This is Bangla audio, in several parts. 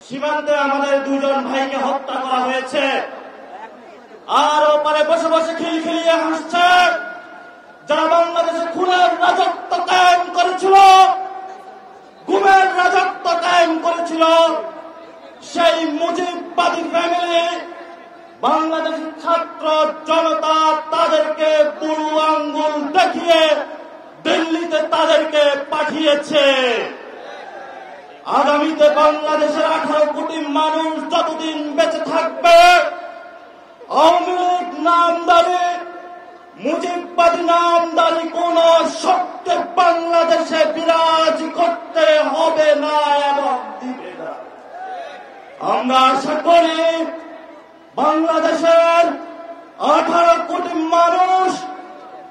সীমান্তে আমাদের দুজন ভাইকে হত্যা করা হয়েছে, আর ওপারে বসে বসে খিলখিলিয়ে হাসছে যারা বাংলাদেশে খুনের রাজত্ব কায়েম করেছিল, গুমের রাজত্ব কায়েম করেছিল। সেই মুজিববাদী ফ্যামিলি বাংলাদেশের ছাত্র জনতা তাদেরকে বুড়ো আঙ্গুল দেখিয়ে দিল্লিতে তাদেরকে পাঠিয়েছে। আগামীতে বাংলাদেশের 18 কোটি মানুষ যতদিন বেঁচে থাকবে, আওয়ামী লীগ নামদারি মুজিববাদী নামদারি কোন শক্তি বাংলাদেশে বিরাজ করতে হবে না এবং দিবে না। আমরা আশা করি বাংলাদেশের 18 কোটি মানুষ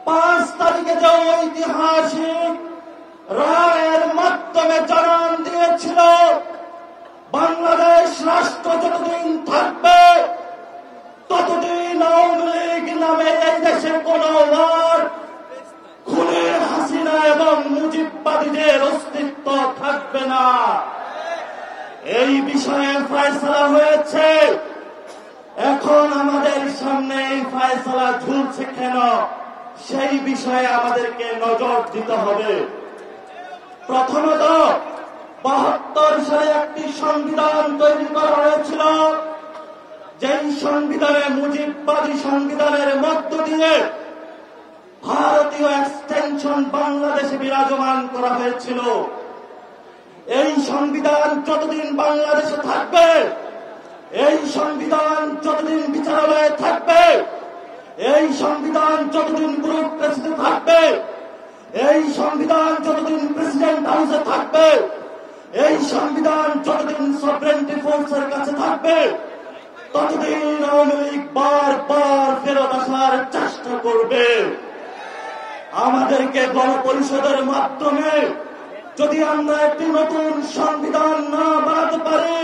5 তারিখে যে ঐতিহাসিক রায়ের মাধ্যমে জানান দিয়েছিল বাংলাদেশ রাষ্ট্র যতদিন থাকবে ততদিন আওয়ামী লীগ নামে এই দেশে কোনো খুনে হাসিনা এবং মুজিববাদীদের অস্তিত্ব থাকবে না। এই বিষয়ে ফয়সালা হয়েছে। এখন আমাদের সামনে এই ফয়সালা ঝুলছে কেন, সেই বিষয়ে আমাদেরকে নজর দিতে হবে। প্রথমত 72 সালে একটি সংবিধান তৈরি করা হয়েছিল, যেই সংবিধানে মুজিববাদী সংবিধানের মধ্য দিয়ে ভারতীয় এক্সটেনশন বাংলাদেশে বিরাজমান করা হয়েছিল। এই সংবিধান যতদিন বাংলাদেশে থাকবে, এই সংবিধান যতদিন বিচারালয়ে থাকবে, এই সংবিধান যতদিন ব্যুরোক্রেসিতে থাকবে, এই সংবিধান যতদিন প্রেসিডেন্ট হাউসে থাকবে, এই সংবিধান যতদিন সভরেন্টি ফোর্সের কাছে থাকবে, ততদিন আওয়ামী লীগ বারবার ফেরত আসার চেষ্টা করবে। আমাদেরকে গণপরিষদের মাধ্যমে যদি আমরা একটি নতুন সংবিধান না বানাতে পারি,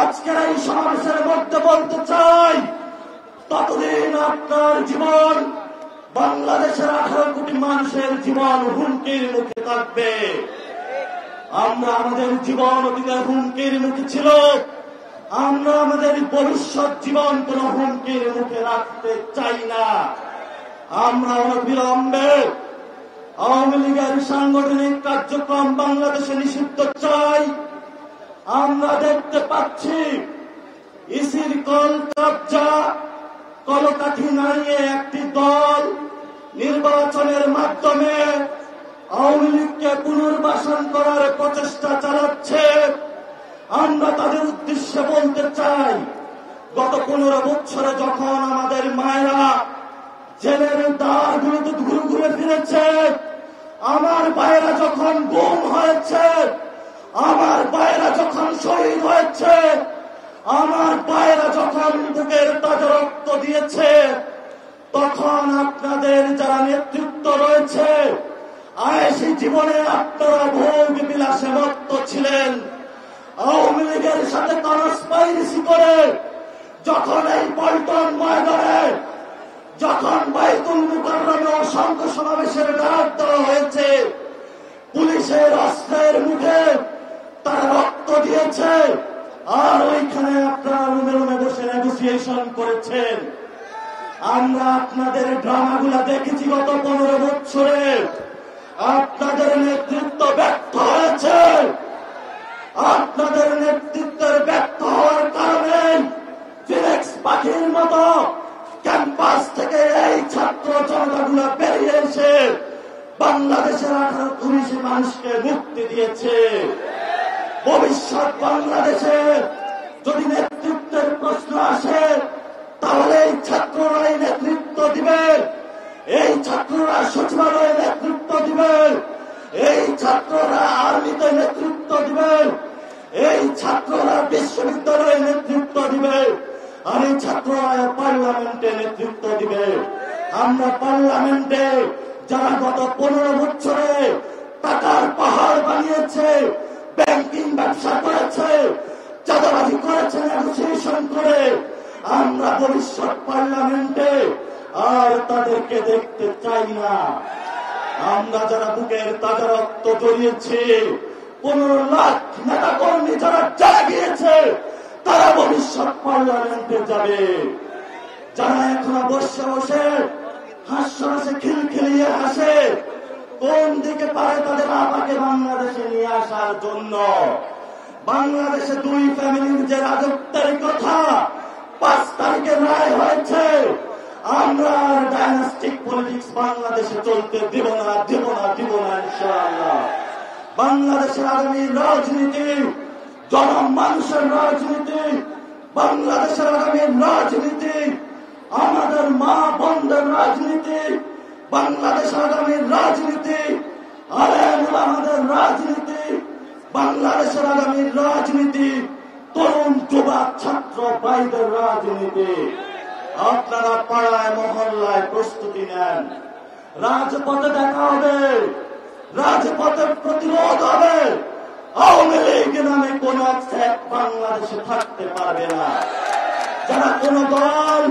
আজকের এই সমাবেশের মধ্যে বলতে চাই, ততদিন আপনার জীবন, বাংলাদেশের 18 কোটি মানুষের জীবন হুমকির মুখে থাকবে। আমরা আমাদের জীবন অতীতে হুমকির মুখে ছিল, আমরা আমাদের ভবিষ্যৎ জীবন কোন হুমকির মুখে রাখতে চাই না। আমরা অনবিলম্বে আওয়ামী লীগের সাংগঠনিক কার্যক্রম বাংলাদেশে নিষিদ্ধ চাই। আমরা দেখতে পাচ্ছি ইসির কলকাঠি কলকাঠি নাড়িয়ে একটি দল নির্বাচনের মাধ্যমে আওয়ামী লীগকে পুনর্বাসন করার প্রচেষ্টা চালাচ্ছে। আমরা তাদের উদ্দেশ্যে বলতে চাই, গত 15 বছরে যখন আমাদের মায়েরা জেলের দ্বারগুলোতে ঘুরে ঘুরে ফিরেছে, আমার ভাইয়েরা যখন গুম হয়েছে, আমার ভাইয়েরা যখন শহীদ হয়েছে, আমার ভাইয়েরা যখন বুকের তাজা রক্ত দিয়েছে, তখন আপনাদের যারা নেতৃত্ব রয়েছে, আয়েশি জীবনে আপনারা ভোগ বিলাসে মত্ত ছিলেন। আওয়ামী লীগের সাথে কনস্পাইরেসি করে যখন এই পল্টন ময়দানে, যখন বাইতুল মুকাররমে অসংখ্য সমাবেশের ডাক দেওয়া হয়েছে, পুলিশের অস্ত্রের মুখে তারা রক্ত দিয়েছে, আর ওইখানে আপনারা রুমে রুমে বসে নেগোসিয়েশন করেছেন। আমরা আপনাদের ড্রামাগুলা দেখেছি গত 15 বছরে। আপনাদের নেতৃত্ব ব্যর্থ হয়েছে। আপনাদের নেতৃত্বের ব্যর্থ হওয়ার কারণে ফিনিক্স পাখির মতো ক্যাম্পাস থেকে এই ছাত্র জনতাগুলা বেরিয়ে এসে বাংলাদেশের 18 কোটি মানুষকে মুক্তি দিয়েছে। ভবিষ্যৎ বাংলাদেশে যদি নেতৃত্বের প্রশ্ন আসে, তাহলে এই ছাত্ররাই নেতৃত্ব দিবে, এই ছাত্ররা সচিবালয়ে নেতৃত্ব দিবে, এই ছাত্ররা আর্মিতে নেতৃত্ব দিবে, এই ছাত্ররা বিশ্ববিদ্যালয়ে নেতৃত্ব দিবে, আর এই ছাত্ররা পার্লামেন্টে নেতৃত্ব দিবে। আমরা পার্লামেন্টে যারা গত 15 বছরে টাকার পাহাড় বানিয়েছে, ব্যাংকিং ব্যবসা করেছে, চাঁদাবাজি করেছে, নেগোসিয়েশন করে, আমরা ভবিষ্যৎ পার্লামেন্টে আর তাদেরকে দেখতে চাই না। আমরা যারা বুকের তাজা রক্ত জড়িয়েছি, 15 লাখ নেতা কর্মী যারা যারা গিয়েছে তারা ভবিষ্যৎ পার্লামেন্টে যাবে। যারা এখনো বসে বসে হাস্যরসে খিলখিলিয়ে হাসে, কোন দিকে পারে তাদের আপাকে বাংলাদেশে নিয়ে আসার জন্য। বাংলাদেশে 2 ফ্যামিলির যে রাজত্বের কথা 5 তারিখে রায় হয়েছে, আমরা ডাইনাস্টিক পলিটিক্স বাংলাদেশে চলতে দিব না ইনশাআল্লাহ। বাংলাদেশের আগামী রাজনীতি জনমানুষের রাজনীতি, বাংলাদেশের আগামী রাজনীতি আমাদের মা বোনদের রাজনীতি, বাংলাদেশের আগামী রাজনীতি আলেম ওলামাদের রাজনীতি, বাংলাদেশের আগামী রাজনীতি তরুণ যুবক ছাত্র ভাইদের রাজনীতি। আপনারা পাড়ায় মহল্লায় প্রস্তুতি নেন, রাজপথে দেখা হবে, রাজপথের প্রতিরোধ হবে। আওয়ামী লীগ নামে কোন এক বাংলাদেশে থাকতে পারবে না। যারা কোন দল,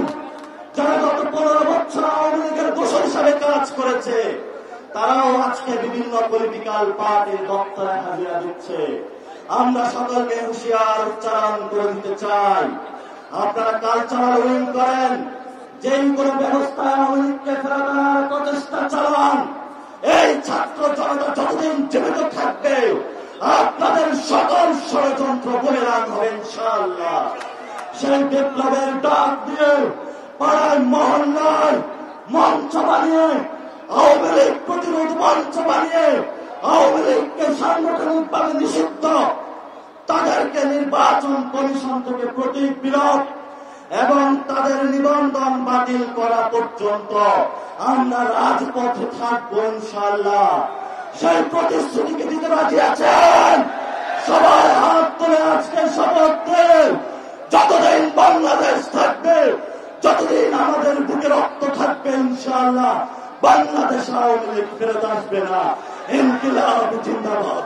যারা গত 15 বছর আওয়ামী লীগের দোষর হিসাবে কাজ করেছে, তারাও আজকে বিভিন্ন পলিটিক্যাল পার্টির দপ্তরে হাজিরা দিচ্ছে। আমরা সকলকে হুঁশিয়ার উচ্চারণ করে দিতে চাই, আপনারা কালচারাল উইং করেন, যেই কোন ব্যবস্থায় আওয়ামী লীগকে ফেরত আনার প্রচেষ্টা চালান, এই ছাত্র জনতা যতদিন জীবিত থাকবে আপনাদের সকল ষড়যন্ত্র বহিরাগ হবে ইনশাআল্লাহ। সেই বিপ্লবের ডাক দিয়ে পাড়ায় মহল্লায় মঞ্চ বানিয়ে, আওয়ামী লীগ প্রতিরোধ মঞ্চ বানিয়ে, আওয়ামী লীগকে সাংগঠনিকভাবে নিষিদ্ধ, তাদেরকে নির্বাচন কমিশন থেকে প্রতীক বিলোপ এবং তাদের নিবন্ধন বাতিল করা পর্যন্ত আমরা রাজপথে থাকবো ইনশাআল্লাহ। সেই প্রতিশ্রুতিকে দিতে রাজি আছেন? সবাই হাত তুলে আজকে শপথ দেন, যতদিন বাংলাদেশ থাকবে, যতদিন আমাদের বুকে রক্ত থাকবে ইনশাআল্লাহ বাংলাদেশ আওয়ামী লীগ ফেরত আসবে না। ইনকিলাব জিন্দাবাদ।